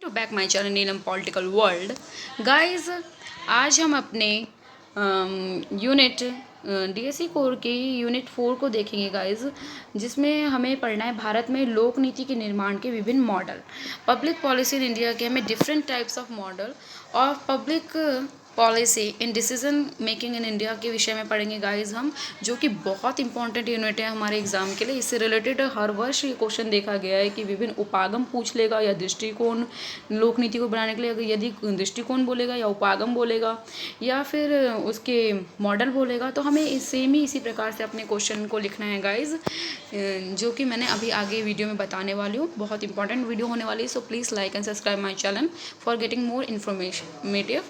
To back my channel Neelam political world. Guys, आज हम अपने यूनिट डीएससी कोर की यूनिट 4 को देखेंगे गाइस, जिसमें हमें पढ़ना है भारत में लोक नीति के निर्माण के विभिन्न model. Public policy in India के हमें डिफरेंट टाइप्स ऑफ मॉडल और public policy in decision making in India के विषय में पढ़ेंगे गाइस हम, जो कि बहुत इंपॉर्टेंट यूनिट है हमारे एग्जाम के लिए। इससे रिलेटेड हर वर्ष ये क्वेश्चन देखा गया है कि विभिन्न उपागम पूछ लेगा या दृष्टिकोण लोक नीति को बनाने के लिए, यदि दृष्टिकोण बोलेगा या उपागम बोलेगा या फिर उसके मॉडल बोलेगा, तो हमें सेम ही इसी प्रकार से अपने क्वेश्चन को लिखना है गाइज, जो कि मैंने अभी आगे वीडियो में बताने वाली हूँ। बहुत इंपॉर्टेंट वीडियो होने वाली है, so please like and subscribe my channel for getting more informative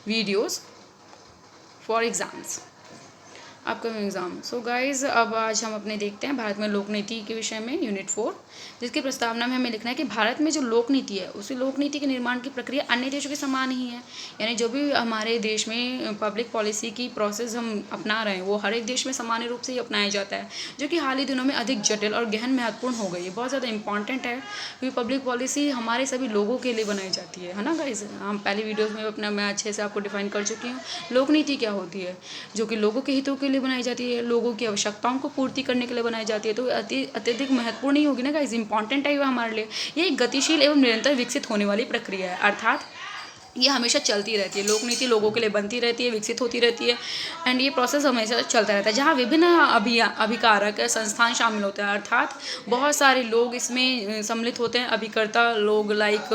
videos for exams, upcoming exam. So guys, अब आज हम अपने देखते हैं भारत में लोक नीति के विषय में यूनिट 4, जिसकी प्रस्तावना में हमें लिखना है कि भारत में जो लोक नीति है उसी लोक नीति के निर्माण की प्रक्रिया अन्य देशों के समान ही है। यानी जो भी हमारे देश में पब्लिक पॉलिसी की प्रोसेस हम अपना रहे हैं वो हर एक देश में सामान्य रूप से ही अपनाया जाता है, जो कि हाल ही दिनों में अधिक जटिल और गहन महत्वपूर्ण हो गई है। बहुत ज़्यादा इंपॉर्टेंट है क्योंकि पब्लिक पॉलिसी हमारे सभी लोगों के लिए बनाई जाती है ना गाइज। हम पहले वीडियोज़ में अपना मैं अच्छे से आपको डिफाइन कर चुकी हूँ लोक नीति क्या होती है, जो कि लोगों के हितों के लिए बनाई जाती है, लोगों की आवश्यकताओं को पूर्ति करने के लिए बनाई जाती है। तो अत्यधिक महत्वपूर्ण ही होगी ना गाइस, इंपॉर्टेंट है हमारे लिए। ये एक गतिशील एवं निरंतर विकसित होने वाली प्रक्रिया है, अर्थात ये हमेशा चलती रहती है। लोक नीति लोगों के लिए बनती रहती है, विकसित होती रहती है, एंड ये प्रोसेस हमेशा चलता रहता है, जहाँ विभिन्न अभिकारक संस्थान शामिल होते हैं, अर्थात बहुत सारे लोग इसमें सम्मिलित होते हैं। अभिकर्ता लोग लाइक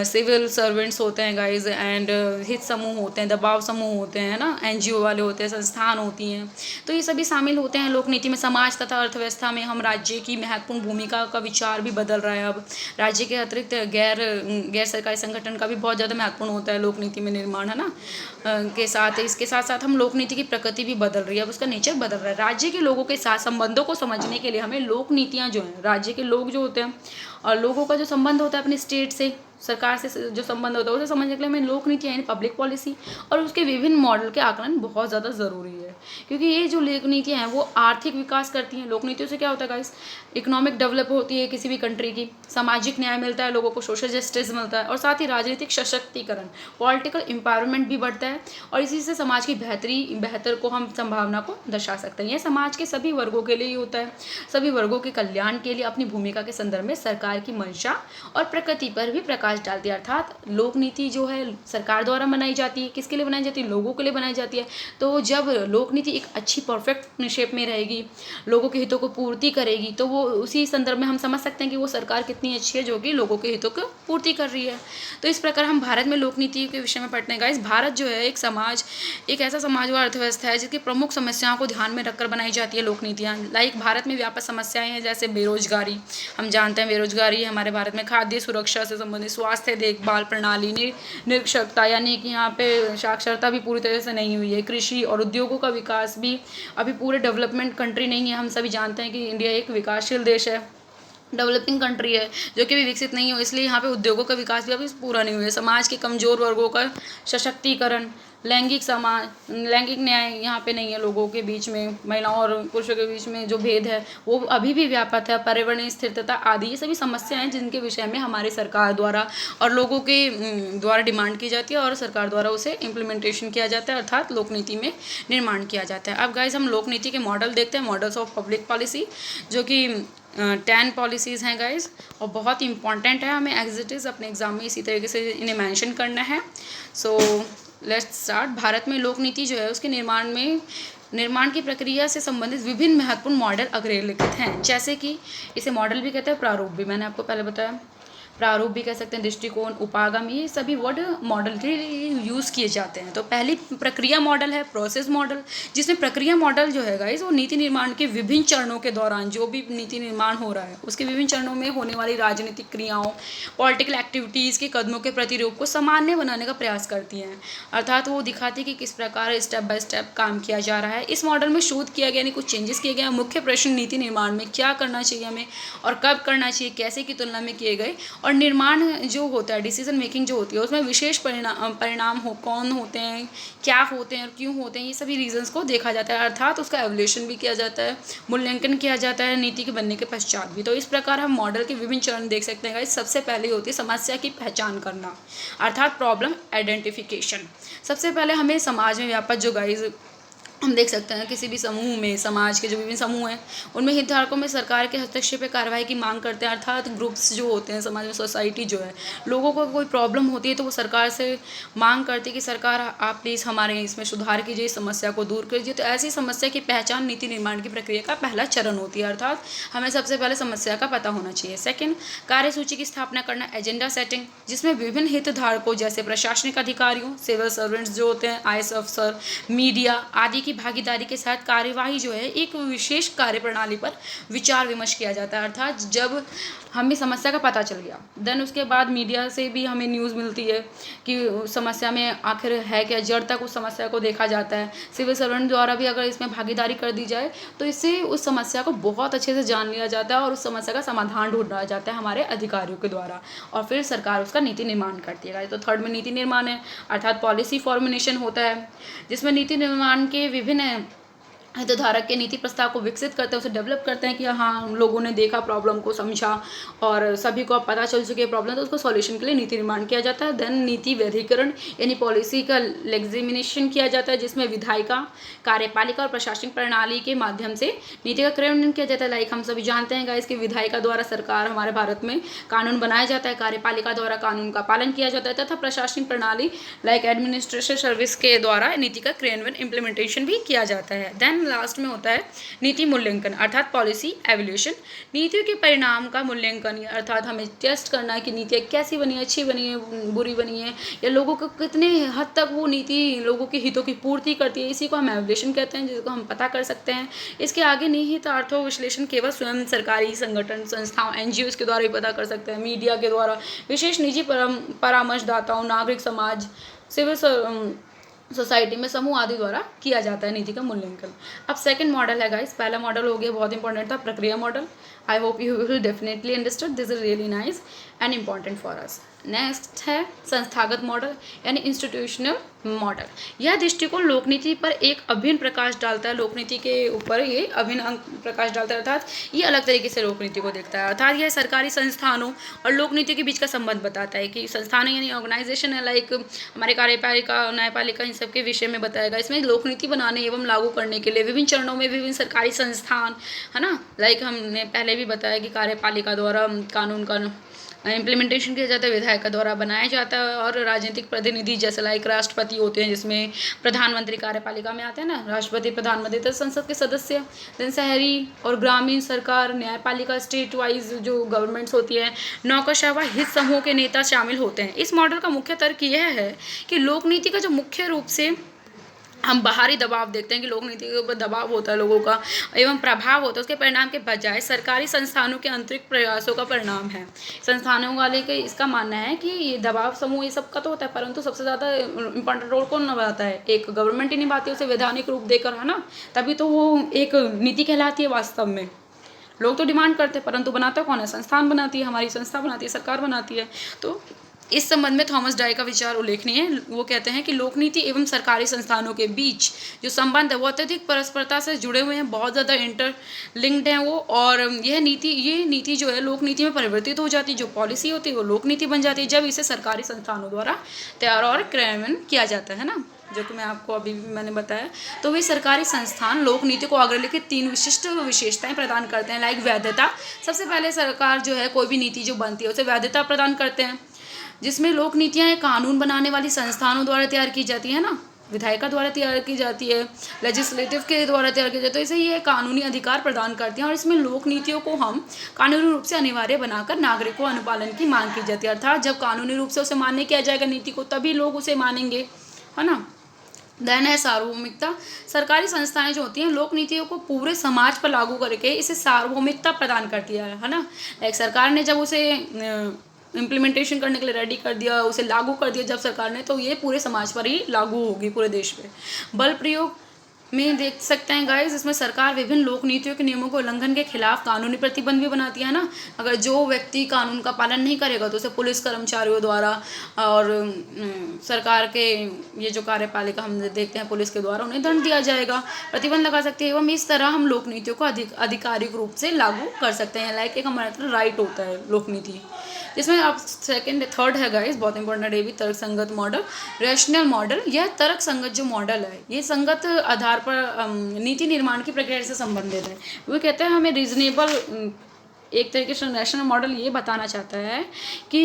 सिविल सर्वेंट्स होते हैं गाइज, एंड हित समूह होते हैं, दबाव समूह होते हैं ना, एनजीओ वाले होते हैं, संस्थान होती हैं, तो ये सभी शामिल होते हैं लोक नीति में। समाज तथा अर्थव्यवस्था में हम राज्य की महत्वपूर्ण भूमिका का विचार भी बदल रहा है। अब राज्य के अतिरिक्त गैर सरकारी संगठन का भी बहुत ज़्यादा महत्वपूर्ण होता है लोक नीति में निर्माण, है ना। के साथ इसके साथ साथ हम लोक नीति की प्रकृति भी बदल रही है, अब उसका नेचर बदल रहा है। राज्य के लोगों के साथ संबंधों को समझने के लिए हमें लोक नीतियाँ जो हैं, राज्य के लोग जो होते हैं और लोगों का जो संबंध होता है अपने स्टेट से, सरकार से जो संबंध होता है उसे समझने के लिए हमें लोक नीति यानी पब्लिक पॉलिसी और उसके विभिन्न मॉडल के आकलन बहुत ज़्यादा ज़रूरी है, क्योंकि ये जो लोक नीतियाँ हैं वो आर्थिक विकास करती हैं। लोक नीतियों से क्या होता है गाइस, इकोनॉमिक डेवलप होती है किसी भी कंट्री की, सामाजिक न्याय मिलता है, लोगों को सोशल जस्टिस मिलता है, और साथ ही राजनीतिक सशक्तिकरण, पॉलिटिकल एम्पावरमेंट भी बढ़ता है, और इसी से समाज की बेहतर को हम संभावना को दर्शा सकते हैं। यह समाज के सभी वर्गों के लिए ही होता है, सभी वर्गों के कल्याण के लिए अपनी भूमिका के संदर्भ में सरकार की मंशा और प्रकृति पर भी प्रकाश डालती है। अर्थात लोक नीति जो है सरकार द्वारा बनाई जाती है, किसके लिए बनाई जाती है, लोगों के लिए बनाई जाती है। तो जब लोक नीति एक अच्छी परफेक्ट शेप में रहेगी, लोगों के हितों को पूर्ति करेगी, तो वो उसी संदर्भ में हम समझ सकते हैं कि वो सरकार कितनी अच्छी है जो कि लोगों के हितों को पूर्ति कर रही है। तो इस प्रकार हम भारत में लोक नीति के विषय में पढ़ते हैं गाइस। भारत जो है एक ऐसा समाज व अर्थव्यवस्था है जिसकी प्रमुख समस्याओं को ध्यान में रखकर बनाई जाती है लोक नीतियाँ। लाइक भारत में व्यापक समस्याएं हैं, जैसे बेरोजगारी, हम जानते हैं बेरोजगारी हमारे भारत में, खाद्य सुरक्षा से संबंधित, स्वास्थ्य देखभाल प्रणाली, निरक्षरता यानी कि यहाँ पे साक्षरता भी पूरी तरह से नहीं हुई है, कृषि और उद्योगों का विकास भी अभी पूरे डेवलपमेंट कंट्री नहीं है। हम सभी जानते हैं कि इंडिया एक विकासशील देश है, डेवलपिंग कंट्री है, जो कि भी विकसित नहीं हो, इसलिए यहाँ पे उद्योगों का विकास भी अभी पूरा नहीं हुआ है। समाज के कमज़ोर वर्गों का सशक्तिकरण, लैंगिक न्याय यहाँ पे नहीं है, लोगों के बीच में, महिलाओं और पुरुषों के बीच में जो भेद है वो अभी भी व्यापक है, पर्यावरणीय स्थिरता आदि, ये सभी समस्याएं हैं जिनके विषय में हमारे सरकार द्वारा और लोगों के द्वारा डिमांड की जाती है और सरकार द्वारा उसे इम्प्लीमेंटेशन किया जाता है, अर्थात लोक नीति में निर्माण किया जाता है। अब गाइज हम लोक नीति के मॉडल देखते हैं, मॉडल्स ऑफ पब्लिक पॉलिसी, जो कि 10 पॉलिसीज़ हैं गाइज, और बहुत इंपॉर्टेंट है, हमें एज इट इज़ अपने एग्जाम में इसी तरीके से इन्हें मेंशन करना है। So let's start. भारत में लोक नीति जो है उसके निर्माण की प्रक्रिया से संबंधित विभिन्न महत्वपूर्ण मॉडल अग्रलिखित हैं, जैसे कि इसे मॉडल भी कहते हैं, प्रारूप भी, मैंने आपको पहले बताया, प्रारूप भी कह सकते हैं, दृष्टिकोण, उपागम, ये सभी वर्ड मॉडल के लिए यूज़ किए जाते हैं। तो पहली प्रक्रिया मॉडल है प्रोसेस मॉडल, जिसमें प्रक्रिया मॉडल जो है गाइस वो नीति निर्माण के विभिन्न चरणों के दौरान, जो भी नीति निर्माण हो रहा है उसके विभिन्न चरणों में होने वाली राजनीतिक क्रियाओं, पॉलिटिकल एक्टिविटीज़ के कदमों के प्रतिरूप को सामान्य बनाने का प्रयास करती हैं, अर्थात वो दिखाती है कि किस प्रकार स्टेप बाय स्टेप काम किया जा रहा है। इस मॉडल में शोध किया गया, यानी कुछ चेंजेस किए गए। मुख्य प्रश्न नीति निर्माण में क्या करना चाहिए हमें और कब करना चाहिए, कैसे की तुलना में किए गए, और और निर्माण जो होता है, डिसीजन मेकिंग जो होती है, उसमें विशेष परिणाम कौन होते हैं, क्या होते हैं और क्यों होते हैं, ये सभी रीजंस को देखा जाता है। अर्थात उसका एवल्यूशन भी किया जाता है, मूल्यांकन किया जाता है नीति के बनने के पश्चात भी। तो इस प्रकार हम मॉडल के विभिन्न चरण देख सकते हैं गाइस। सबसे पहले होती है समस्या की पहचान करना, अर्थात प्रॉब्लम आइडेंटिफिकेशन। सबसे पहले हमें समाज में व्याप्त जो गाइस हम देख सकते हैं, किसी भी समूह में, समाज के जो विभिन्न समूह हैं उनमें हितधारकों में सरकार के हस्तक्षेप कार्रवाई की मांग करते हैं। अर्थात ग्रुप्स जो होते हैं समाज में, सोसाइटी जो है, लोगों को कोई प्रॉब्लम होती है तो वो सरकार से मांग करती है कि सरकार आप प्लीज़ हमारे इसमें सुधार कीजिए, इस समस्या को दूर कीजिए। तो ऐसी समस्या की पहचान नीति निर्माण की प्रक्रिया का पहला चरण होती है। अर्थात हमें सबसे पहले समस्या का पता होना चाहिए। सेकेंड, कार्यसूची की स्थापना करना, एजेंडा सेटिंग, जिसमें विभिन्न हितधारकों जैसे प्रशासनिक अधिकारियों, सिविल सर्वेंट्स जो होते हैं, IAS अफसर, मीडिया आदि की भागीदारी के साथ कार्यवाही जो है एक विशेष कार्यप्रणाली पर विचार विमर्श किया जाता है। अर्थात जब हमें समस्या का पता चल गया, देन उसके बाद मीडिया से भी हमें न्यूज़ मिलती है कि समस्या में आखिर है क्या, जड़ तक उस समस्या को देखा जाता है। सिविल सर्वेंट द्वारा भी अगर इसमें भागीदारी कर दी जाए तो इससे उस समस्या को बहुत अच्छे से जान लिया जाता है और उस समस्या का समाधान ढूंढा जाता है हमारे अधिकारियों के द्वारा, और फिर सरकार उसका नीति निर्माण करती है। तो थर्ड में नीति निर्माण है, अर्थात पॉलिसी फॉर्मुलेशन होता है, जिसमें नीति निर्माण के विभिन्न हितधारक के नीति प्रस्ताव को विकसित करते हैं, उसे डेवलप करते हैं कि हाँ हम लोगों ने देखा, प्रॉब्लम को समझा और सभी को अब पता चल चुकी है प्रॉब्लम, तो उसको सॉल्यूशन के लिए नीति निर्माण किया जाता है। देन नीति वैधीकरण यानी पॉलिसी का एग्जामिनेशन किया जाता है, जिसमें विधायिका, कार्यपालिका और प्रशासनिक प्रणाली के माध्यम से नीति का क्रियान्वयन किया जाता है। लाइक हम सभी जानते हैं गाइस कि विधायिका द्वारा सरकार हमारे भारत में कानून बनाया जाता है, कार्यपालिका द्वारा कानून का पालन किया जाता है, तथा प्रशासनिक प्रणाली लाइक एडमिनिस्ट्रेशन सर्विस के द्वारा नीति का क्रियान्वयन इम्प्लीमेंटेशन भी किया जाता है। देन लास्ट में होता है नीति मूल्यांकन, अर्थात पॉलिसी एवल्यूशन, नीतियों के परिणाम का मूल्यांकन, अर्थात हमें टेस्ट करना है कि नीतियाँ कैसी बनी है, अच्छी बनी है, बुरी बनी है, या लोगों को कितने हद तक वो नीति लोगों के हितों की पूर्ति करती है, इसी को हम एवल्यूशन कहते हैं, जिसको हम पता कर सकते हैं। इसके आगे निहित अर्थों विश्लेषण केवल स्वयं सरकारी संगठन, संस्थाओं, NGOs के द्वारा ही पता कर सकते हैं, मीडिया के द्वारा, विशेष निजी परामर्शदाताओं, नागरिक समाज, सिविल सोसाइटी में समूह आदि द्वारा किया जाता है नीति का मूल्यांकन। अब सेकंड मॉडल है गाइस, पहला मॉडल हो गया बहुत इंपॉर्टेंट था, प्रक्रिया model. I hope you will definitely understood, this is really nice and important for us. Next है संस्थागत मॉडल यानी इंस्टीट्यूशनल मॉडल। यह दृष्टिकोण लोकनीति पर एक अभिन्न प्रकाश डालता है, लोकनीति के ऊपर ये अभिन्न प्रकाश डालता है, अर्थात ये अलग तरीके से लोकनीति को देखता है। अर्थात यह सरकारी संस्थानों और लोकनीति के बीच का संबंध बताता है कि संस्थान यानी ऑर्गेनाइजेशन है, लाइक हमारे कार्यपालिका, न्यायपालिका, इन सब के विषय में बताएगा। इसमें लोकनीति बनाने एवं लागू करने के लिए विभिन्न चरणों में विभिन्न सरकारी संस्थान है ना, लाइक हमने पहले भी बताया कि कार्यपालिका द्वारा कानून का इम्प्लीमेंटेशन किया जाता है, विधायक द्वारा बनाया जाता है, और राजनीतिक प्रतिनिधि जैसे लाइक राष्ट्रपति होते हैं, जिसमें प्रधानमंत्री कार्यपालिका में आते हैं ना, राष्ट्रपति, प्रधानमंत्री, तो संसद के सदस्य। देन शहरी और ग्रामीण सरकार, न्यायपालिका, स्टेट वाइज जो गवर्नमेंट्स होती है, नौकरशाह व हित समूह के नेता शामिल होते हैं। इस मॉडल का मुख्य तर्क यह है कि लोकनीति का जो मुख्य रूप से हम बाहरी दबाव देखते हैं कि लोक नीति के ऊपर दबाव होता है लोगों का एवं प्रभाव होता है, उसके परिणाम के बजाय सरकारी संस्थानों के आंतरिक प्रयासों का परिणाम है। संस्थानों वाले के इसका मानना है कि ये दबाव समूह ये सब का तो होता है, परंतु सबसे ज़्यादा इंपॉर्टेंट रोल कौन निभाता है, एक गवर्नमेंट ही निभाती है, उसे वैधानिक रूप देकर, है ना, तभी तो वो एक नीति कहलाती है। वास्तव में लोग तो डिमांड करते हैं, परंतु बनाता कौन है, संस्थान बनाती है, हमारी संस्था बनाती है, सरकार बनाती है। तो इस संबंध में थॉमस डाई का विचार उल्लेखनीय है। वो कहते हैं कि लोकनीति एवं सरकारी संस्थानों के बीच जो संबंध है वो अत्यधिक परस्परता से जुड़े हुए हैं, बहुत ज़्यादा इंटरलिंक्ड हैं वो, और ये नीति जो है लोकनीति में परिवर्तित हो जाती है। जो पॉलिसी होती है वो लोकनीति बन जाती है जब इसे सरकारी संस्थानों द्वारा तैयार और क्रियान्वयन किया जाता है ना, जो कि मैं आपको अभी भी मैंने बताया। तो वे सरकारी संस्थान लोकनीति को अग्रलिखित 3 विशिष्ट विशेषताएं प्रदान करते हैं, लाइक वैधता। सबसे पहले सरकार जो है कोई भी नीति जो बनती है उसे वैधता प्रदान करते हैं, जिसमें लोक नीतियाँ कानून बनाने वाली संस्थानों द्वारा तैयार की जाती है ना, विधायिका द्वारा तैयार की जाती है, लेजिस्लेटिव के द्वारा तैयार की जाती है, तो इसे ये कानूनी अधिकार प्रदान करती हैं। और इसमें लोक नीतियों को हम कानूनी रूप से अनिवार्य बनाकर नागरिकों अनुपालन की मांग की जाती है, अर्थात जब कानूनी रूप से उसे मान्य किया जाएगा नीति को तभी लोग उसे मानेंगे, है ना। देन है सार्वभौमिकता। सरकारी संस्थाएं जो होती हैं लोक नीतियों को पूरे समाज पर लागू करके इसे सार्वभौमिकता प्रदान करती है ना। लाइक सरकार ने जब उसे इम्प्लीमेंटेशन करने के लिए रेडी कर दिया, उसे लागू कर दिया जब सरकार ने, तो ये पूरे समाज पर ही लागू होगी, पूरे देश पे। बल प्रयोग में देख सकते हैं गाइस, इसमें सरकार विभिन्न लोक नीतियों के नियमों के उल्लंघन के खिलाफ कानूनी प्रतिबंध भी बनाती है ना। अगर जो व्यक्ति कानून का पालन नहीं करेगा तो उसे पुलिस कर्मचारियों द्वारा और सरकार के ये जो कार्यपालिका हम देखते हैं पुलिस के द्वारा उन्हें दंड दिया जाएगा, प्रतिबंध लगा सकती है। एवं इस तरह हम लोक नीतियों को आधिकारिक रूप से लागू कर सकते हैं। लाइक एक हमारा राइट होता है लोक नीति, जिसमें अब सेकंड थर्ड है गाइस, बहुत इंपॉर्टेंट है भी, तर्क संगत मॉडल, रैशनल मॉडल। यह तर्क संगत जो मॉडल है ये संगत आधार पर नीति निर्माण की प्रक्रिया से संबंधित है। वो कहते हैं हमें रीजनेबल, एक तरीके से रैशनल मॉडल ये बताना चाहता है कि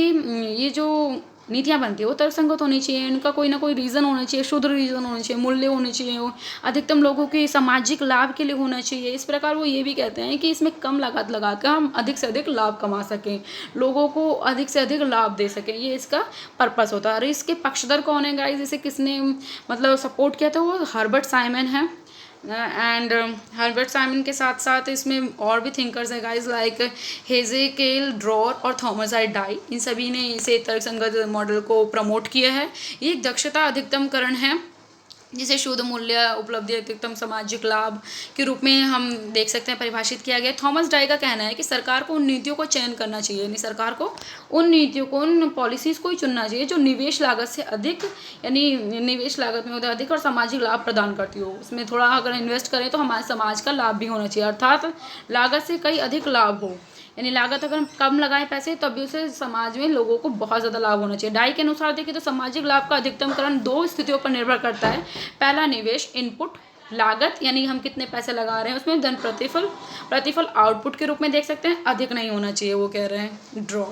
ये जो नीतियाँ बनती है वो तर्कसंगत होनी चाहिए, इनका कोई ना कोई रीज़न होना चाहिए, शुद्ध रीज़न होना चाहिए, मूल्य होने चाहिए, वो अधिकतम लोगों के सामाजिक लाभ के लिए होना चाहिए। इस प्रकार वो ये भी कहते हैं कि इसमें कम लागत लगाकर हम अधिक से अधिक लाभ कमा सकें, लोगों को अधिक से अधिक लाभ दे सकें, ये इसका पर्पस होता है। और इसके पक्षधर कौन है गाइस, इसे किसने मतलब सपोर्ट किया था, वो हर्बर्ट साइमन है। एंड हर्बर्ट साइमन के साथ साथ इसमें और भी थिंकर्स हैं गाइस, लाइक हेजेकेल ड्रॉर और थॉमस आई डाई, इन सभी ने इसे तर्कसंगत मॉडल को प्रमोट किया है। ये एक दक्षता अधिकतमकरण है जिसे शुद्ध मूल्य, उपलब्धि, अधिकतम सामाजिक लाभ के रूप में हम देख सकते हैं परिभाषित किया गया। थॉमस डाई का कहना है कि सरकार को उन नीतियों को चयन करना चाहिए, यानी सरकार को उन नीतियों को, उन पॉलिसीज़ को ही चुनना चाहिए जो निवेश लागत से अधिक, यानी निवेश लागत में होता है अधिक और सामाजिक लाभ प्रदान करती हो। उसमें थोड़ा अगर इन्वेस्ट करें तो हमारे समाज का लाभ भी होना चाहिए, अर्थात लागत से कई अधिक लाभ हो, यानी लागत अगर हम कम लगाएं पैसे तब भी उसे समाज में लोगों को बहुत ज़्यादा लाभ होना चाहिए। डाई के अनुसार देखिए तो सामाजिक लाभ का अधिकतमकरण दो स्थितियों पर निर्भर करता है। पहला निवेश इनपुट लागत, यानी हम कितने पैसे लगा रहे हैं उसमें, धन प्रतिफल आउटपुट के रूप में देख सकते हैं, अधिक नहीं होना चाहिए, वो कह रहे हैं ड्रॉ।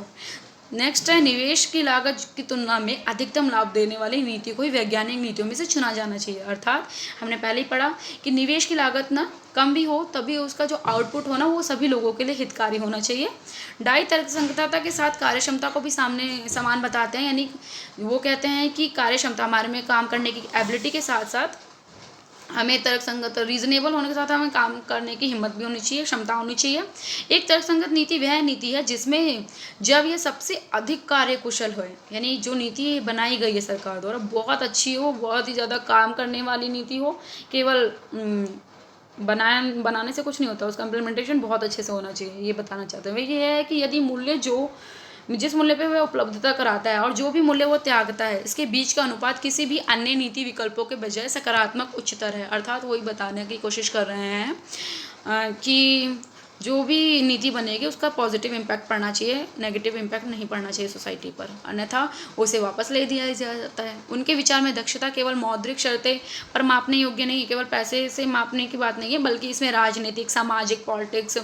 नेक्स्ट है निवेश की लागत की तुलना में अधिकतम लाभ देने वाली नीति को ही वैज्ञानिक नीतियों में से चुना जाना चाहिए। अर्थात हमने पहले ही पढ़ा कि निवेश की लागत ना कम भी हो तभी उसका जो आउटपुट हो ना वो सभी लोगों के लिए हितकारी होना चाहिए। डाई तर्कसंगतता के साथ कार्यक्षमता को भी समान बताते हैं, यानी वो कहते हैं कि कार्यक्षमता हमारे में काम करने की एबिलिटी के साथ साथ हमें तर्कसंगत रीजनेबल होने के साथ हमें काम करने की हिम्मत भी होनी चाहिए, क्षमता होनी चाहिए। एक तर्कसंगत नीति वह नीति है जिसमें जब ये सबसे अधिक कार्यकुशल हो, यानी जो नीति बनाई गई है सरकार द्वारा बहुत अच्छी हो, बहुत ही ज़्यादा काम करने वाली नीति हो, केवल बनाने से कुछ नहीं होता, उसका इम्प्लीमेंटेशन बहुत अच्छे से होना चाहिए, ये बताना चाहते हैं। वही ये है कि यदि मूल्य जिस मूल्य पे वह उपलब्धता कराता है और जो भी मूल्य वो त्यागता है, इसके बीच का अनुपात किसी भी अन्य नीति विकल्पों के बजाय सकारात्मक उच्चतर है। अर्थात वही बताने की कोशिश कर रहे हैं कि जो भी नीति बनेगी उसका पॉजिटिव इम्पैक्ट पड़ना चाहिए, नेगेटिव इम्पैक्ट नहीं पड़ना चाहिए सोसाइटी पर, अन्यथा उसे वापस ले दिया जाता है। उनके विचार में दक्षता केवल मौद्रिक शर्तें पर मापने योग्य नहीं, केवल पैसे से मापने की बात नहीं है, बल्कि इसमें राजनीतिक, सामाजिक, पॉलिटिक्स,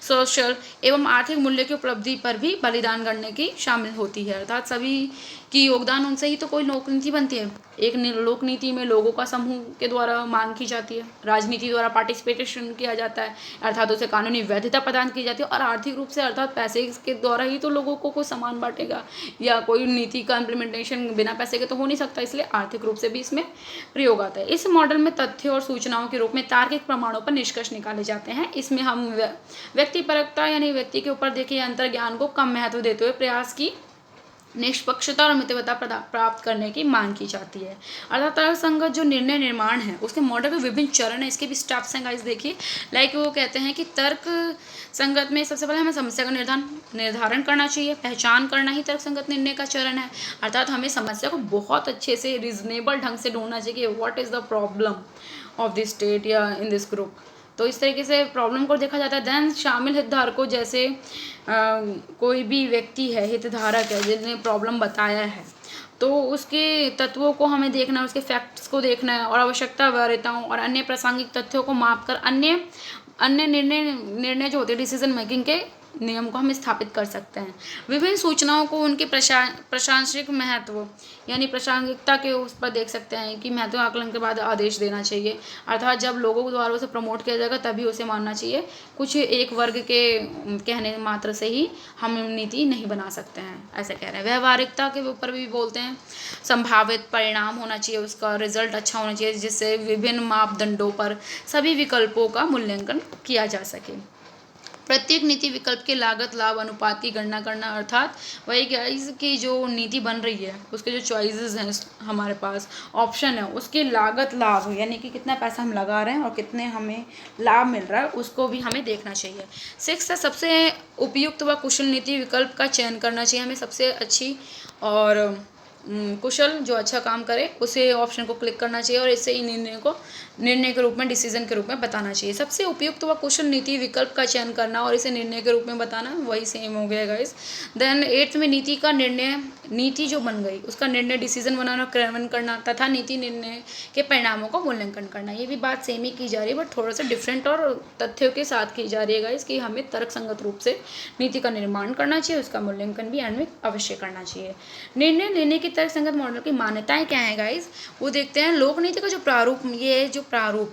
सोशल एवं आर्थिक मूल्य की उपलब्धि पर भी बलिदान करने की शामिल होती है। अर्थात सभी की योगदान उनसे ही तो कोई लोक नीति बनती है। एक लोक नीति में लोगों का समूह के द्वारा मांग की जाती है, राजनीति द्वारा पार्टिसिपेशन किया जाता है, अर्थात उसे कानूनी वैधता प्रदान की जाती है, और आर्थिक रूप से अर्थात पैसे के द्वारा ही तो लोगों को कोई सामान बांटेगा, या कोई नीति का इम्प्लीमेंटेशन बिना पैसे के तो हो नहीं सकता, इसलिए आर्थिक रूप से भी इसमें प्रयोग आता है। इस मॉडल में तथ्य और सूचनाओं के रूप में तार्किक प्रमाणों पर निष्कर्ष निकाले जाते हैं। इसमें हम व्यक्तिपरकता यानी व्यक्ति के ऊपर देखिए अंतर ज्ञान को कम महत्व देते हुए प्रयास की निष्पक्षता और मितव्यता प्राप्त करने की मांग की जाती है। अर्थात तर्कसंगत जो निर्णय निर्माण है उसके मॉडल के विभिन्न चरण हैं, इसके भी स्टेप्स हैं गाइस देखिए। लाइक वो कहते हैं कि तर्क संगत में सबसे पहले हमें समस्या का निर्धारण करना चाहिए, पहचान करना ही तर्कसंगत निर्णय का चरण है। अर्थात हमें समस्या को बहुत अच्छे से रीजनेबल ढंग से ढूंढना चाहिए कि what is the problem of this state या इन दिस ग्रुप, तो इस तरीके से प्रॉब्लम को देखा जाता है। देन शामिल हितधारकों, जैसे कोई भी व्यक्ति है, हितधारक है जिसने प्रॉब्लम बताया है, तो उसके तत्वों को हमें देखना है, उसके फैक्ट्स को देखना है, और आवश्यकता वरीयताओं और अन्य प्रासंगिक तथ्यों को मापकर अन्य निर्णय जो होते हैं डिसीजन मेकिंग के नियम को हम स्थापित कर सकते हैं। विभिन्न सूचनाओं को उनके प्रशासनिक महत्व यानी प्रासंगिकता के उस पर देख सकते हैं कि महत्व आकलन के बाद आदेश देना चाहिए। अर्थात जब लोगों के द्वारा उसे प्रमोट किया जाएगा तभी उसे मानना चाहिए, कुछ एक वर्ग के कहने मात्र से ही हम नीति नहीं बना सकते हैं, ऐसे कह रहे हैं। व्यवहारिकता के ऊपर भी बोलते हैं, संभावित परिणाम होना चाहिए, उसका रिजल्ट अच्छा होना चाहिए, जिससे विभिन्न मापदंडों पर सभी विकल्पों का मूल्यांकन किया जा सके। प्रत्येक नीति विकल्प के लागत लाभ अनुपात की गणना करना, अर्थात वही गाइस की जो नीति बन रही है उसके जो चॉइसेस हैं हमारे पास ऑप्शन है उसके लागत लाभ यानी कि कितना पैसा हम लगा रहे हैं और कितने हमें लाभ मिल रहा है उसको भी हमें देखना चाहिए। 6 है सबसे उपयुक्त व कुशल नीति विकल्प का चयन करना चाहिए। हमें सबसे अच्छी और कुशल जो अच्छा काम करे उसे ऑप्शन को क्लिक करना चाहिए और इससे ही निर्णय के रूप में डिसीजन के रूप में बताना चाहिए। सबसे उपयुक्त व कुशल नीति विकल्प का चयन करना और इसे निर्णय के रूप में बताना वही सेम हो गया गाइस। देन 8th में नीति जो बन गई उसका निर्णय डिसीजन बनाना क्रियान्वयन करना तथा नीति निर्णय के परिणामों का मूल्यांकन करना। ये भी बात सेम ही की जा रही है बट थोड़ा सा डिफरेंट और तथ्यों के साथ की जा रही है गाइस कि हमें तर्कसंगत रूप से नीति का निर्माण करना चाहिए, उसका मूल्यांकन भी एंड में अवश्य करना चाहिए। निर्णय लेने की तर्कसंगत मॉडल की मान्यताएं क्या है गाइस, वो देखते हैं। लोक नीति का जो प्रारूप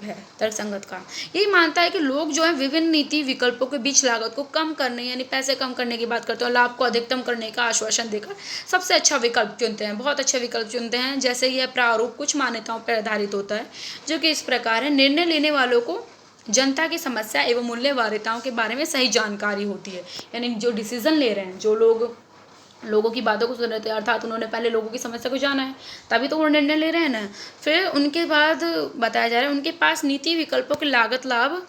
है तर्कसंगत का, यही मानता है कि लोग जो है विभिन्न नीति विकल्पों के बीच लागत को कम करने यानी पैसे कम करने की बात करते हैं, लाभ को अधिकतम करने का आश्वासन देकर सबसे अच्छा विकल्प चुनते हैं, बहुत अच्छे विकल्प चुनते हैं। जैसे यह प्रारूप कुछ मान्यताओं पर आधारित होता है जो कि इस प्रकार है। निर्णय लेने वालों को जनता की समस्या एवं मूल्य वरीयताओं के बारे में सही जानकारी होती है, यानी जो डिसीजन ले रहे हैं, जो लोगों की बातों को सुन रहे थे, अर्थात उन्होंने पहले लोगों की समस्या को जाना है तभी तो वो निर्णय ले रहे हैं ना। फिर उनके बाद बताया जा रहा है उनके पास नीति विकल्पों के लागत लाभ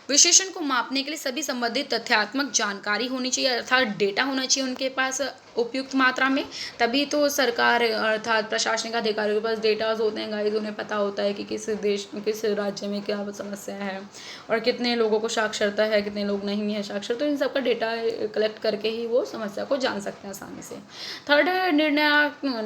विशेषण को मापने के लिए सभी संबंधित तथ्यात्मक जानकारी होनी चाहिए, अर्थात डेटा होना चाहिए उनके पास उपयुक्त मात्रा में, तभी तो सरकार अर्थात प्रशासनिक अधिकारियों के पास डेटाज होते हैं गाइस, उन्हें पता होता है कि किस राज्य में क्या समस्या है और कितने लोगों को साक्षरता है, कितने लोग नहीं है साक्षर, तो इन सबका डेटा कलेक्ट करके ही वो समस्या को जान सकते हैं आसानी से। थर्ड है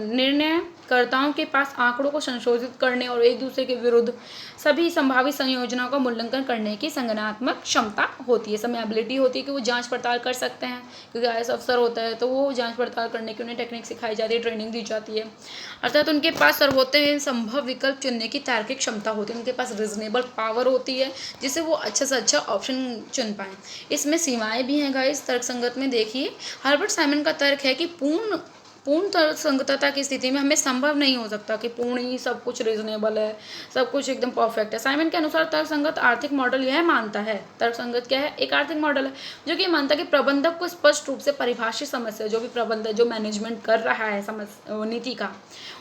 निर्णयकर्ताओं के पास आंकड़ों को संशोधित करने और एक दूसरे के विरुद्ध सभी संभावित संयोजनों का मूल्यांकन करने की संज्ञानात्मक क्षमता होती है, समय एबिलिटी होती है कि वो जांच पड़ताल कर सकते हैं, क्योंकि IAS अफसर होता है तो वो जांच पड़ताल करने की उन्हें टेक्निक सिखाई जाती है, ट्रेनिंग दी जाती है। अर्थात उनके पास सर्वोत्तम संभव विकल्प चुनने की तार्किक क्षमता होती है, उनके पास रीजनेबल पावर होती है जिससे वो अच्छा से अच्छा ऑप्शन चुन पाएँ। इसमें सीमाएँ भी हैं गाइस तर्कसंगत में। देखिए हर्बर्ट साइमन का तर्क है कि पूर्ण तर्कसंगतता की स्थिति में हमें संभव नहीं हो सकता कि पूर्ण ही सब कुछ रीजनेबल है, सब कुछ एकदम परफेक्ट है। साइमन के अनुसार तर्कसंगत आर्थिक मॉडल यह मानता है, तर्कसंगत क्या है, एक आर्थिक मॉडल है जो कि मानता है कि प्रबंधक को स्पष्ट रूप से परिभाषित समस्या, जो भी प्रबंधक जो मैनेजमेंट कर रहा है नीति का,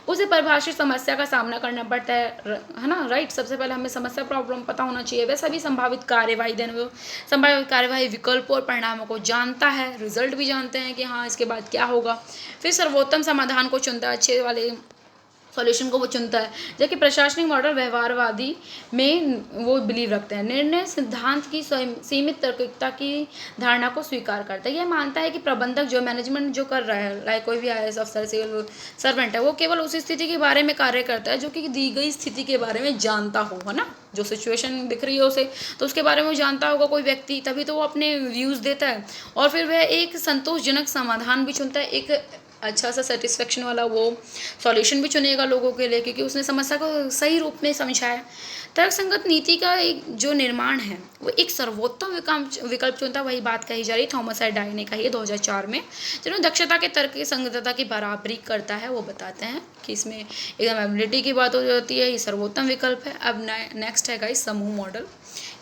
उसे परिभाषित समस्या का सामना करना पड़ता है ना, राइट। सबसे पहले हमें समस्या प्रॉब्लम पता होना चाहिए, वह सभी संभावित कार्यवाही विकल्पों और परिणामों को जानता है, रिजल्ट भी जानते हैं कि हाँ इसके बाद क्या होगा, फिर सर्वोत्तम समाधान को चुनता है, अच्छे वाले सॉल्यूशन को वो चुनता है। जबकि प्रशासनिक मॉडल व्यवहारवादी में वो बिलीव रखते हैं, निर्णय सिद्धांत की सीमित तार्किकता की धारणा को स्वीकार करता है। यह मानता है कि प्रबंधक जो मैनेजमेंट जो कर रहा है, लाइक कोई भी IAS अफसर सिविल सर्वेंट है, वो केवल उस स्थिति के बारे में कार्य करता है जो कि दी गई स्थिति के बारे में जानता हो, है ना, जो सिचुएशन दिख रही है उसे तो उसके बारे में वो जानता होगा कोई व्यक्ति, तभी तो वो अपने व्यूज़ देता है और फिर वह एक संतोषजनक समाधान भी चुनता है, एक अच्छा सा सेटिस्फेक्शन वाला वो सॉल्यूशन भी चुनेगा लोगों के लिए, क्योंकि उसने समस्या को सही रूप में समझा है। तर्कसंगत नीति का एक जो निर्माण है वो एक सर्वोत्तम विकल्प चुनता, वही बात कही जा रही है, थॉमस डाई ने कही है 2004 में, जिन्होंने दक्षता के तर्क की संगतता की बराबरी करता है। वो बताते हैं कि इसमें एकदम एबिलिटी की बात हो जाती है, ये सर्वोत्तम विकल्प है। अब नेक्स्ट है गाइस समूह मॉडल,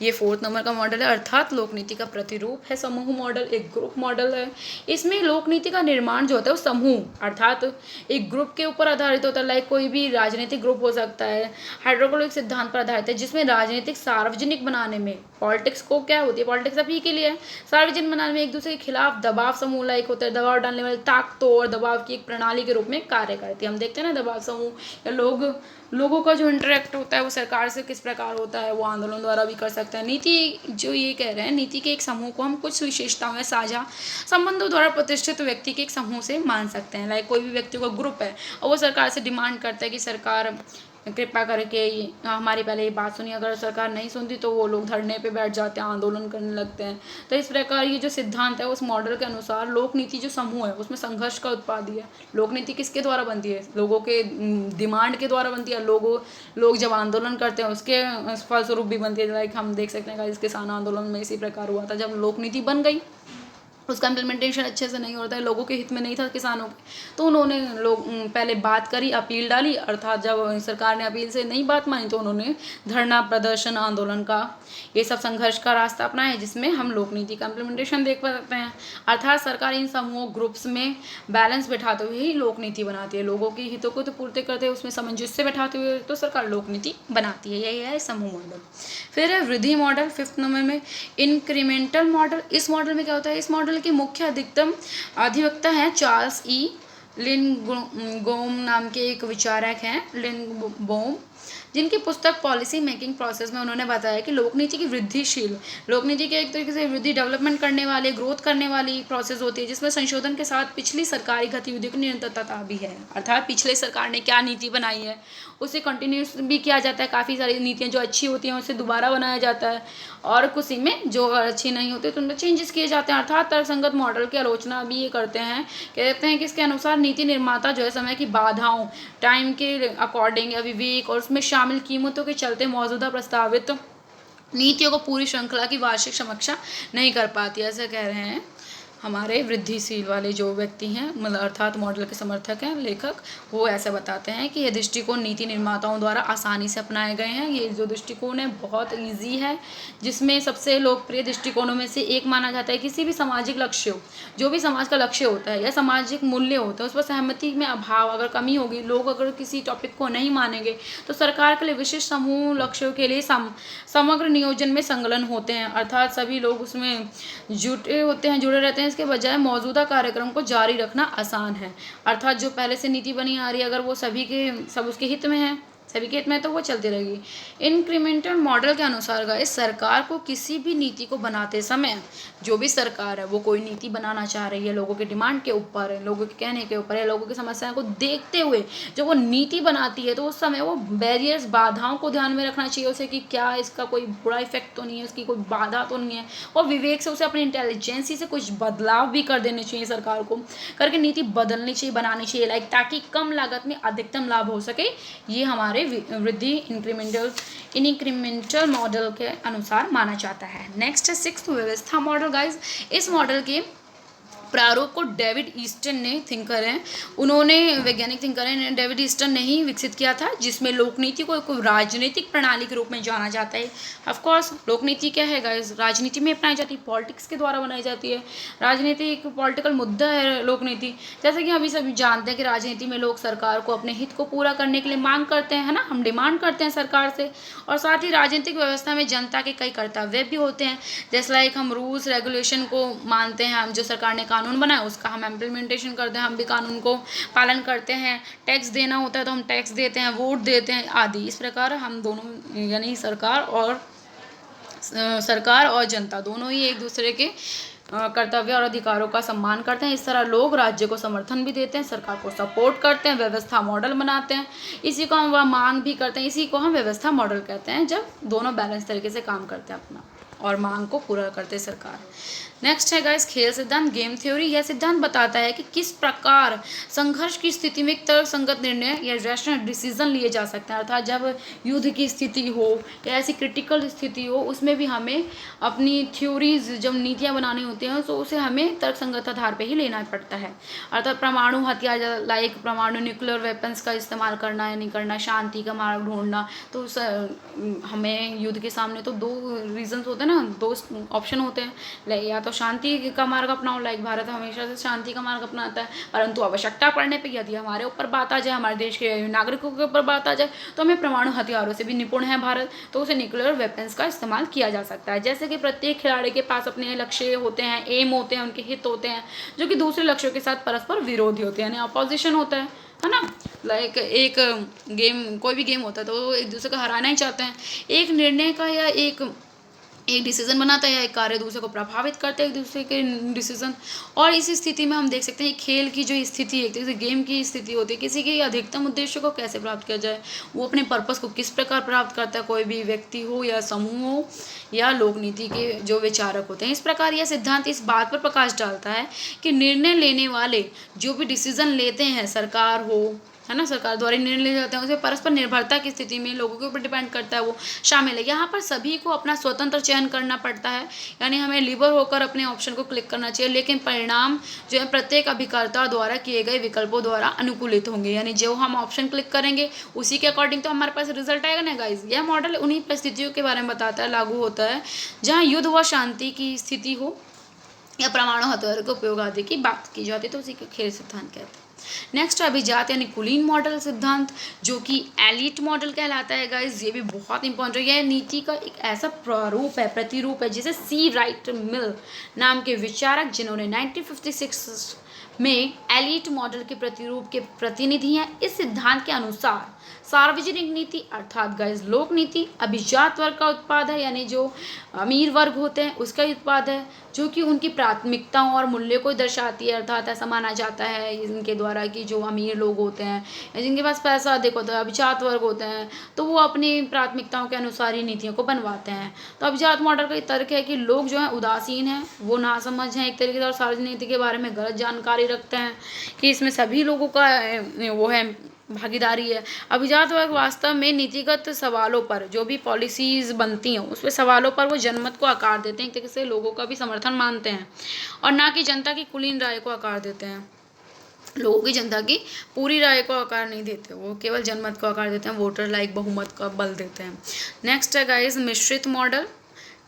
ये 4th नंबर का मॉडल है, अर्थात लोकनीति का प्रतिरूप है समूह मॉडल, एक ग्रुप मॉडल है। इसमें लोकनीति का निर्माण जो होता है वो समूह अर्थात एक ग्रुप के ऊपर आधारित होता है, लाइक कोई भी राजनीतिक ग्रुप हो सकता है, हाइड्रोक्लोरिक सिद्धांत पर आधारित है, जिसमें राजनीतिक सार्वजनिक बनाने में पॉलिटिक्स को क्या होती है, पॉलिटिक्स अभी के लिए सार्वजनिक बनाने में एक दूसरे के खिलाफ दबाव समूह लाइक होता है, दबाव डालने वाले ताकतों और दबाव की एक प्रणाली के रूप में कार्य करती है। हम देखते हैं ना दबाव समूह या लोगों का जो इंटरेक्ट होता है वो सरकार से किस प्रकार होता है, वो आंदोलन द्वारा भी कर सकते हैं। नीति जो ये कह रहे हैं, नीति के एक समूह को हम कुछ विशेषताओं या साझा संबंधों द्वारा प्रतिष्ठित व्यक्ति के एक समूह से मान सकते हैं, लाइक कोई भी व्यक्ति का ग्रुप है और वो सरकार से डिमांड करता है कि सरकार कृपा करके हमारी पहले ये बात सुनिए, अगर सरकार नहीं सुनती तो वो लोग धरने पे बैठ जाते हैं, आंदोलन करने लगते हैं। तो इस प्रकार ये जो सिद्धांत है उस मॉडल के अनुसार लोकनीति जो समूह है उसमें संघर्ष का उत्पाद है। लोकनीति किसके द्वारा बनती है, लोगों के डिमांड के द्वारा बनती है, लोग जब आंदोलन करते हैं उसके फलस्वरूप भी बनती है। लाइक हम देख सकते हैं कि इस किसान आंदोलन में इसी प्रकार हुआ था, जब लोकनीति बन गई उसका इम्प्लीमेंटेशन अच्छे से नहीं होता है, लोगों के हित में नहीं था किसानों के, तो उन्होंने लोग पहले बात करी, अपील डाली, अर्थात जब सरकार ने अपील से नहीं बात मानी तो उन्होंने धरना प्रदर्शन आंदोलन का ये सब संघर्ष का रास्ता अपनाया, जिसमें हम लोक नीति का इम्प्लीमेंटेशन देख पाते हैं। अर्थात सरकार इन समूह ग्रुप्स में बैलेंस बैठाते हुए ही लोक नीति बनाती है, लोगों के हितों को तो पूर्ति करते हुए उसमें सामंजस्य बैठाते हुए तो सरकार लोक नीति बनाती है। यही है समूह मॉडल। फिर है वृद्धि मॉडल 5th नंबर में, इंक्रीमेंटल मॉडल। इस मॉडल में क्या होता है, इस मॉडल के मुख्य अधिकतम अधिवक्ता हैं चार्ल्स ई लिनबोम नाम के एक विचारक हैं, लिनबोम, जिनकी पुस्तक पॉलिसी मेकिंग प्रोसेस में उन्होंने बताया कि लोकनीति की वृद्धिशील, लोकनीति के एक तरीके से वृद्धि डेवलपमेंट करने वाले, ग्रोथ करने वाली प्रोसेस होती है, जिसमें संशोधन के साथ पिछली सरकारी गतिविधियों की निरंतरता भी है। अर्थात पिछले सरकार ने क्या नीति बनाई है उसे कंटिन्यूस भी किया जाता है, काफ़ी सारी नीतियाँ जो अच्छी होती हैं उसे दोबारा बनाया जाता है, और कुछ में जो अच्छी नहीं होती तो उनमें चेंजेस किए जाते हैं। अर्थात तर्कसंगत मॉडल की आलोचना भी ये करते हैं, कहते हैं कि इसके अनुसार नीति निर्माता जो है समय की बाधाओं, टाइम के अकॉर्डिंग या विवेक और उसमें शामिल कीमतों के चलते मौजूदा प्रस्तावित नीतियों को पूरी श्रृंखला की वार्षिक समीक्षा नहीं कर पाती, ऐसा कह रहे हैं हमारे वृद्धिशील वाले जो व्यक्ति हैं, मतलब अर्थात मॉडल के समर्थक हैं, लेखक, वो ऐसा बताते हैं कि ये दृष्टिकोण नीति निर्माताओं द्वारा आसानी से अपनाए गए हैं। ये जो दृष्टिकोण है बहुत ईजी है, जिसमें सबसे लोकप्रिय दृष्टिकोणों में से एक माना जाता है। किसी भी सामाजिक लक्ष्य, जो भी समाज का लक्ष्य होता है या सामाजिक मूल्य होता है, उस पर सहमति में अभाव, अगर कमी होगी, लोग अगर किसी टॉपिक को नहीं मानेंगे तो सरकार के लिए विशिष्ट समूह लक्ष्यों के लिए समग्र नियोजन में संलग्न होते हैं। अर्थात सभी लोग उसमें जुटे होते हैं, जुड़े रहते हैं। इसके बजाय मौजूदा कार्यक्रम को जारी रखना आसान है। अर्थात जो पहले से नीति बनी आ रही है, अगर वो सब उसके हित में है, सभी के हित में, तो वो चलती रहेगी। इंक्रीमेंटल मॉडल के अनुसार गाइस, सरकार को किसी भी नीति को बनाते समय, जो भी सरकार है वो कोई नीति बनाना चाह रही है लोगों के डिमांड के ऊपर, लोगों के कहने के ऊपर है, लोगों की समस्याओं को देखते हुए जो वो नीति बनाती है, तो उस समय वो बैरियर्स, बाधाओं को ध्यान में रखना चाहिए उसे, कि क्या इसका कोई बुरा इफेक्ट तो नहीं है, उसकी कोई बाधा तो नहीं है, और विवेक से उसे अपनी इंटेलिजेंसी से कुछ बदलाव भी कर देने चाहिए, सरकार को करके नीति बदलनी चाहिए, बनानी चाहिए, लाइक, ताकि कम लागत में अधिकतम लाभ हो सके। ये हमारे वृद्धि इंक्रीमेंटल मॉडल के अनुसार माना जाता है। नेक्स्ट है 6th व्यवस्था मॉडल गाइस। इस मॉडल के प्रारूप को डेविड ईस्टन ने, थिंकर हैं, उन्होंने, वैज्ञानिक थिंकर हैं, डेविड ईस्टन ने ही विकसित किया था, जिसमें लोकनीति को एक राजनीतिक प्रणाली के रूप में जाना जाता है। ऑफ कोर्स लोकनीति क्या है गाइस, राजनीति में अपनाई जाती है, पॉलिटिक्स के द्वारा बनाई जाती है। राजनीति एक पॉलिटिकल मुद्दा है लोकनीति, जैसे कि अभी सभी जानते हैं कि राजनीति में लोग सरकार को अपने हित को पूरा करने के लिए मांग करते हैं, है ना, हम डिमांड करते हैं सरकार से, और साथ ही राजनीतिक व्यवस्था में जनता के कई कर्तव्य भी होते हैं, जैसे लाइक हम रूल्स रेगुलेशन को मानते हैं, हम जो सरकार ने कानून बनाया उसका हम इम्प्लीमेंटेशन करते हैं, हम भी कानून को पालन करते हैं, टैक्स देना होता है तो हम टैक्स देते हैं, वोट देते हैं आदि। इस प्रकार हम दोनों, यानी सरकार और जनता दोनों ही एक दूसरे के कर्तव्य और अधिकारों का सम्मान करते हैं। इस तरह लोग राज्य को समर्थन भी देते हैं, सरकार को सपोर्ट करते हैं, व्यवस्था मॉडल बनाते हैं, इसी को हम वह मांग भी करते हैं, इसी को हम व्यवस्था मॉडल कहते हैं, जब दोनों बैलेंस तरीके से काम करते हैं अपना और मांग को पूरा करते सरकार। नेक्स्ट है गाइस खेल सिद्धांत, गेम थ्योरी। यह सिद्धांत बताता है कि किस प्रकार संघर्ष की स्थिति में एक तर्कसंगत निर्णय या रैशनल डिसीजन लिए जा सकते हैं। अर्थात जब युद्ध की स्थिति हो या ऐसी क्रिटिकल स्थिति हो, उसमें भी हमें अपनी थ्योरीज, जब नीतियाँ बनानी होती हैं, तो उसे हमें तर्कसंगत आधार पर ही लेना पड़ता है। अर्थात परमाणु हथियार, लाइक परमाणु न्यूक्लियर वेपन्स का इस्तेमाल करना या नहीं करना, शांति का मार्ग ढूंढना, तो हमें युद्ध के सामने तो दो रीजन होते हैं ना, दो ऑप्शन होते हैं, या तो शांति का मार्ग अपनाओ, लाइक भारत हमेशा से शांति का मार्ग अपनाता है, परंतु आवश्यकता पड़ने पे यदि हमारे ऊपर बात आ जाए, हमारे देश के नागरिकों के ऊपर बात आ जाए, तो हमें परमाणु हथियारों से भी निपुण है भारत, तो उसे न्यूक्लियर वेपन्स का इस्तेमाल किया जा सकता है। जैसे कि प्रत्येक खिलाड़ी के पास अपने लक्ष्य होते हैं, एम होते हैं, उनके हित होते हैं, जो कि दूसरे लक्ष्यों के साथ परस्पर विरोधी होते हैं, यानी अपोजिशन होता है ना। लाइक एक गेम, कोई भी गेम होता है तो एक दूसरे को हराना ही चाहते हैं। एक निर्णय का या एक डिसीजन बनाता है या एक कार्य दूसरे को प्रभावित करते हैं, एक दूसरे के डिसीजन। और इस स्थिति में हम देख सकते हैं खेल की जो स्थिति है, जैसे गेम की स्थिति होती है, किसी के अधिकतम उद्देश्य को कैसे प्राप्त किया जाए, वो अपने पर्पस को किस प्रकार प्राप्त करता है, कोई भी व्यक्ति हो या समूह हो या लोक नीति के जो विचारक होते हैं। इस प्रकार यह सिद्धांत इस बात पर प्रकाश डालता है कि निर्णय लेने वाले जो भी डिसीजन लेते हैं, सरकार हो, है ना, सरकार द्वारा निर्णय लिए जाते हैं, उसे परस्पर निर्भरता की स्थिति में लोगों के ऊपर डिपेंड करता है, वो शामिल है। यहाँ पर सभी को अपना स्वतंत्र चयन करना पड़ता है, यानी हमें लिबर होकर अपने ऑप्शन को क्लिक करना चाहिए, लेकिन परिणाम जो है प्रत्येक अभिकर्ता द्वारा किए गए विकल्पों द्वारा अनुकूलित होंगे, यानी जो हम ऑप्शन क्लिक करेंगे उसी के अकॉर्डिंग तो हमारे पास रिजल्ट आएगा ना गाइज। यह मॉडल उन्हीं परिस्थितियों के बारे में बताता है, लागू होता है जहाँ युद्ध व शांति की स्थिति हो या परमाणु हथियार के उपयोग आदि की बात की जाती है, तो उसी को खेल सिद्धांत कहते हैं। नेक्स्ट अभिजात यानी कुलीन मॉडल सिद्धांत, जो कि एलिट मॉडल कहलाता है गाइज। ये भी बहुत इंपॉर्टेंट है, यह नीति का एक ऐसा प्रारूप है, प्रतिरूप है, जिसे सी राइट मिल नाम के विचारक, जिन्होंने 1956 में एलिट मॉडल के प्रतिरूप के प्रतिनिधि हैं। इस सिद्धांत के अनुसार सार्वजनिक नीति अर्थात गाइज लोक नीति अभिजात वर्ग का उत्पाद है, यानी जो अमीर वर्ग होते हैं उसका उत्पाद है, जो कि उनकी प्राथमिकताओं और मूल्य को दर्शाती है। अर्थात ऐसा माना जाता है इनके द्वारा कि जो अमीर लोग होते हैं या जिनके पास पैसा अधिक होता है, अभिजात वर्ग होते हैं, तो वो अपनी प्राथमिकताओं के अनुसार ही नीतियों को बनवाते हैं। तो अभिजात मॉडल का ये तर्क है कि लोग जो हैं उदासीन हैं, वो नासमझ हैं एक तरीके से, और सार्वजनिक नीति के बारे में गलत जानकारी रखते हैं कि इसमें सभी लोगों का वो है भागीदारी है। अभिजात वर्ग वास्तव में नीतिगत सवालों पर जो भी पॉलिसीज बनती हैं उस पर सवालों पर वो जनमत को आकार देते हैं, एक तरीके से लोगों का भी समर्थन मानते हैं, और ना कि जनता की कुलीन राय को आकार देते हैं। लोगों की जनता की पूरी राय को आकार नहीं देते, वो केवल जनमत को आकार देते हैं, वोटर लाइक बहुमत का बल देते हैं। नेक्स्ट है गाइस मिश्रित मॉडल,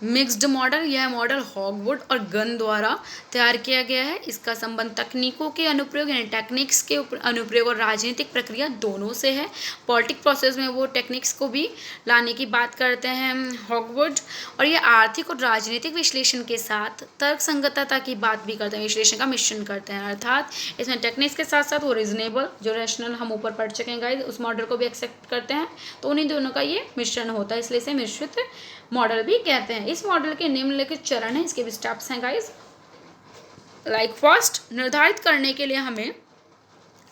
मिक्स्ड मॉडल। यह मॉडल हॉगवुड और गन द्वारा तैयार किया गया है। इसका संबंध तकनीकों के अनुप्रयोग यानी टेक्निक्स के अनुप्रयोग और राजनीतिक प्रक्रिया दोनों से है। पॉलिटिक प्रोसेस में वो टेक्निक्स को भी लाने की बात करते हैं हॉगवुड, और ये आर्थिक और राजनीतिक विश्लेषण के साथ तर्क संगतता की बात भी करते हैं, विश्लेषण का मिश्रण करते हैं। अर्थात इसमें टेक्निक्स के साथ साथ वो रीजनेबल जो रैशनल हम ऊपर पढ़ चुके हैं गाइस, उस मॉडल को भी एक्सेप्ट करते हैं, तो उन्हीं दोनों का ये मिश्रण होता है, इसलिए इसे मिश्रित मॉडल भी कहते हैं। इस मॉडल के निम्नलिखित चरण हैं, इसके भी स्टेप्स हैं गाइस। लाइक फर्स्ट, निर्धारित करने के लिए हमें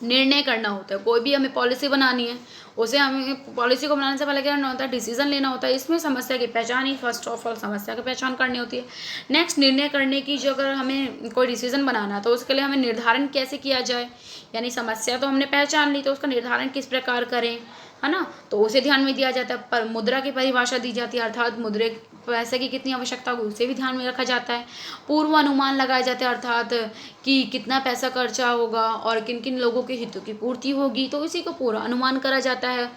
निर्णय करना होता है। कोई भी हमें पॉलिसी बनानी है, उसे हमें पॉलिसी को बनाने से पहले क्या करना होता है, डिसीजन लेना होता है। इसमें समस्या की पहचान ही फर्स्ट ऑफ ऑल समस्या की पहचान करनी होती है। नेक्स्ट, निर्णय करने की जो अगर हमें कोई डिसीजन बनाना है तो उसके लिए हमें निर्धारण कैसे किया जाए, यानी समस्या तो हमने पहचान ली, तो उसका निर्धारण किस प्रकार करें, है ना, तो उसे ध्यान में दिया जाता है। पर मुद्रा की परिभाषा दी जाती है, अर्थात मुद्रे पैसे की कितनी आवश्यकता होगी उसे भी ध्यान में रखा जाता है। पूर्व अनुमान लगाए जाते हैं, अर्थात कि कितना पैसा खर्चा होगा और किन किन लोगों के हितों की पूर्ति होगी, तो इसी को पूरा अनुमान करा जाता है।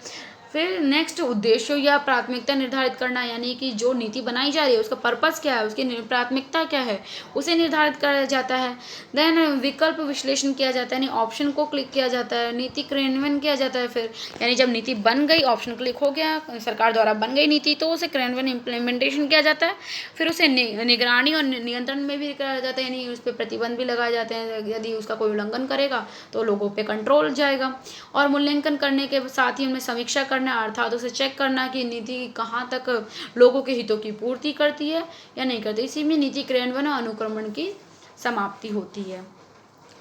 फिर नेक्स्ट, उद्देश्यों या प्राथमिकता निर्धारित करना, यानी कि जो नीति बनाई जा रही है उसका पर्पस क्या है, उसकी प्राथमिकता क्या है, उसे निर्धारित करा जाता है। देन विकल्प विश्लेषण किया जाता है, यानी ऑप्शन को क्लिक किया जाता है। नीति क्रियान्वयन किया जाता है, फिर यानी जब नीति बन गई, ऑप्शन क्लिक हो गया, सरकार द्वारा बन गई नीति, तो उसे क्रियान्वयन इम्प्लीमेंटेशन किया जाता है। फिर उसे निगरानी और नियंत्रण में भी किया जाता है, यानी उस पर प्रतिबंध भी लगाए जाते हैं, यदि उसका कोई उल्लंघन करेगा तो लोगों पर कंट्रोल जाएगा। और मूल्यांकन करने के साथ ही उनमें समीक्षा करना, अर्थात उसे चेक करना कि नीति कहाँ तक लोगों के हितों की पूर्ति करती है या नहीं करती। इसी में नीति क्रियान्वयन और अनुक्रमण की समाप्ति होती है।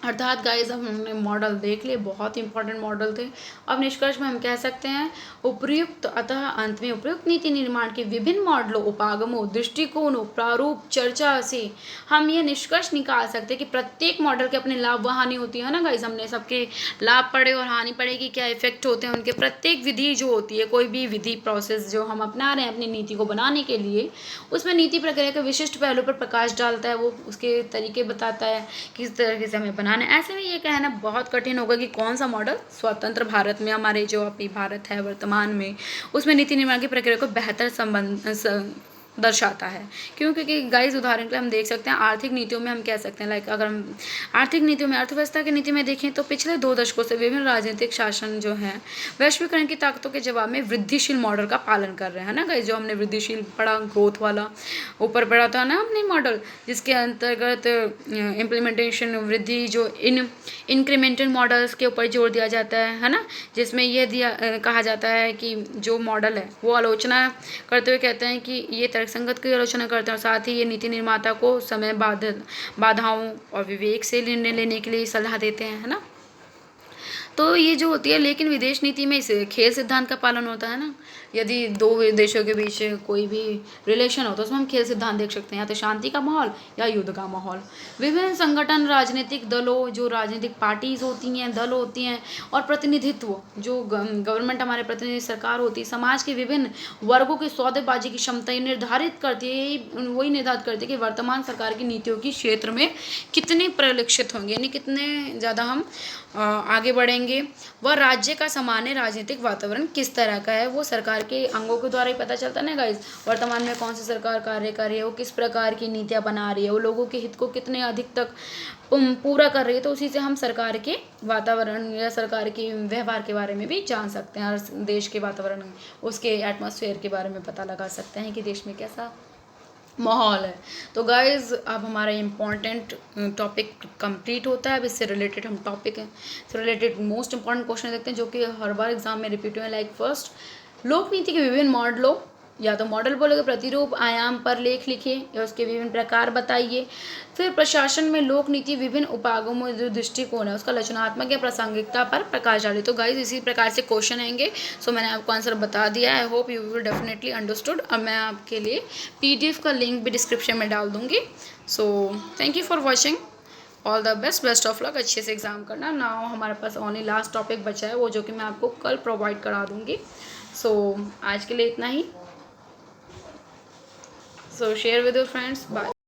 अर्थात गाइस अब हमने मॉडल देख लिए, बहुत इंपॉर्टेंट मॉडल थे। अब निष्कर्ष में हम कह सकते हैं उपयुक्त, अतः अंत में उपयुक्त नीति निर्माण के विभिन्न मॉडलों, उपागमों, दृष्टिकोणों, प्रारूप चर्चा से हम ये निष्कर्ष निकाल सकते हैं कि प्रत्येक मॉडल के अपने लाभ व हानि होती है ना गाइस। हमने सबके लाभ पढ़े और हानि पढ़े कि क्या इफेक्ट होते हैं उनके। प्रत्येक विधि जो होती है, कोई भी विधि प्रोसेस जो हम अपना रहे हैं अपनी नीति को बनाने के लिए, उसमें नीति प्रक्रिया के विशिष्ट पहलू पर प्रकाश डालता है, वो उसके तरीके बताता है किस तरीके से हमें ऐसे में ये कहना बहुत कठिन होगा कि कौन सा मॉडल स्वतंत्र भारत में, हमारे जो अभी भारत है वर्तमान में, उसमें नीति निर्माण की प्रक्रिया को बेहतर संबंध दर्शाता है। क्योंकि गाइस उदाहरण के लिए हम देख सकते हैं आर्थिक नीतियों में हम कह सकते हैं, लाइक अगर हम आर्थिक नीतियों में अर्थव्यवस्था की नीति में देखें तो पिछले 2 दशकों से विभिन्न राजनीतिक शासन जो है वैश्वीकरण की ताकतों के जवाब में वृद्धिशील मॉडल का पालन कर रहे हैं ना गाइस। जो हमने वृद्धिशील पढ़ा, ग्रोथ वाला ऊपर पढ़ा था ना हमने मॉडल, जिसके अंतर्गत इम्प्लीमेंटेशन वृद्धि जो इंक्रीमेंटल मॉडल्स के ऊपर जोर दिया जाता है ना, जिसमें यह कहा जाता है कि जो मॉडल है वो आलोचना करते हुए कहते हैं कि ये संगत की आलोचना करते हैं, और साथ ही ये नीति निर्माता को समय बाधाओं और विवेक से निर्णय लेने के लिए सलाह देते हैं, है ना। तो ये जो होती है, लेकिन विदेश नीति में इस खेल सिद्धांत का पालन होता है ना। यदि दो देशों के बीच कोई भी रिलेशन हो तो उसमें हम खेल सिद्धांत देख सकते हैं, या तो शांति का माहौल या युद्ध का माहौल। विभिन्न संगठन, राजनीतिक दलों, जो राजनीतिक पार्टीज होती हैं, दल होती हैं, और प्रतिनिधित्व, जो गवर्नमेंट हमारे प्रतिनिधि सरकार होती है, समाज के विभिन्न वर्गों की सौदेबाजी की क्षमता ये निर्धारित करती है, वही निर्धारित करती है कि वर्तमान सरकार की नीतियों की क्षेत्र में कितने परिलक्षित होंगे, यानी कितने ज़्यादा हम आगे बढ़ेंगे। वह राज्य का सामान्य राजनीतिक वातावरण किस तरह का है, वो सरकार के अंगों के द्वारा ही पता चलता है ना गाइज। वर्तमान में कौन सी सरकार कार्य कर रही है, वो किस प्रकार की नीतियाँ बना रही है, वो लोगों के हित को कितने अधिक तक पूरा कर रही है, तो उसी से हम सरकार के वातावरण या सरकार के व्यवहार के बारे में भी जान सकते हैं, और देश के वातावरण, उसके एटमॉस्फेयर के बारे में पता लगा सकते हैं कि देश में कैसा माहौल है। तो गाइज़ अब हमारा इम्पॉर्टेंट टॉपिक कंप्लीट होता है। अब इससे रिलेटेड हम टॉपिक है, इससे रिलेटेड मोस्ट इंपॉर्टेंट क्वेश्चन देखते हैं, जो कि हर बार एग्जाम में रिपीट हुए। लाइक फर्स्ट, लोक नीति के विभिन्न मॉडलों, या तो मॉडल बोलोगे, प्रतिरूप, आयाम पर लेख लिखिए या उसके विभिन्न प्रकार बताइए। फिर प्रशासन में लोक नीति विभिन्न उपागमों में जो दृष्टिकोण है उसका रचनात्मक या प्रासंगिकता पर प्रकाश डालिए। तो गाइज इसी प्रकार से क्वेश्चन आएंगे। सो मैंने आपको आंसर बता दिया। I hope you will definitely understood. अब मैं आपके लिए PDF का लिंक भी डिस्क्रिप्शन में डाल दूंगी। So thank you for watching, all the best, best of luck, अच्छे से एग्जाम करना। नाउ हमारे पास ओनली लास्ट टॉपिक बचा है, वो जो कि मैं आपको कल प्रोवाइड करा दूंगी। सो आज के लिए इतना ही। So share with your friends. Bye.